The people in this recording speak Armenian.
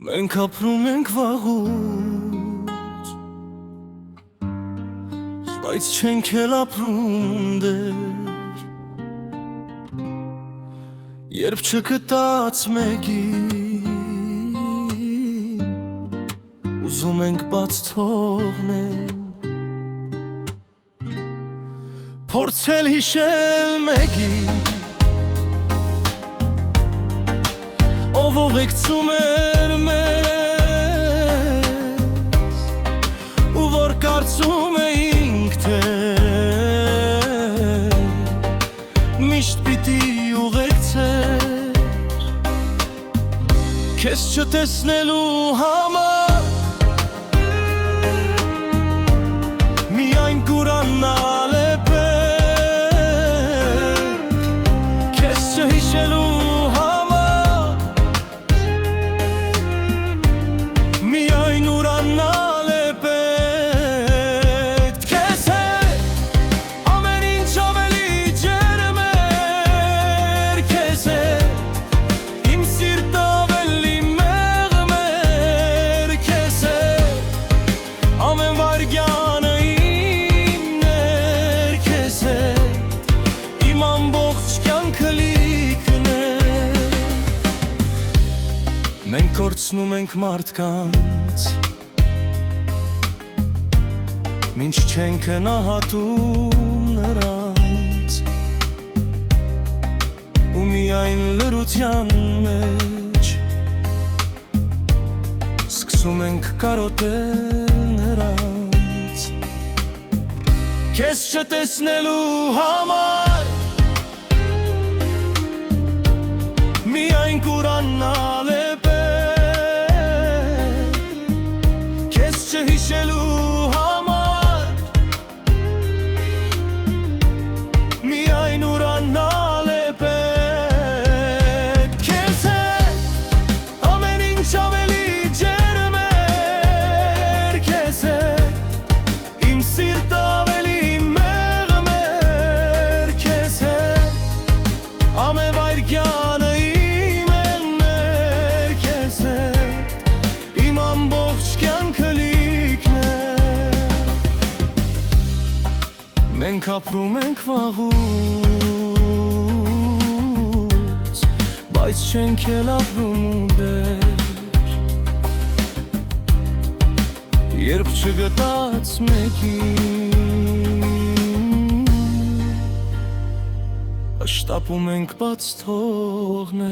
Մենք ապրում ենք վաղուց, բայց չենք էլ ապրում դեռ, երբ չգտած մեկին ուզում ենք բաց թողնել, փորձել հիշել մեկին, ով ուղեկցում էր մեզ, ու որ կարծում էինք, թե միշտ պիտի ուղեկցեր, քեզ չտեսնելու համար, միայն կուրանալ է պետք, քեզ չհիշելու մենք կորցնում ենք մարդկանց, մինչ չենք հնահատում նրանց, ու միայն լրության մեջ սկսում ենք կարոտել նրանց, քեզ չտեսնելու համար, միայն կուրանալ է չհիշելու համար, միայն ուրանալ է պետք, քեզ հետ ամեն ինչ ավելի ջերմ էր, քեզ հետ իմ սիրտ ավելի մեղմ էր, քեզ հետ ամեն վայրկյանը իմ էր, քեզ հետ իմ ամբողջ կյանքը մենք ապրում ենք վաղուց, բայց չենք էլ ապրում դեռ, երբ չգտած մեկին շտապում ենք բաց թողնել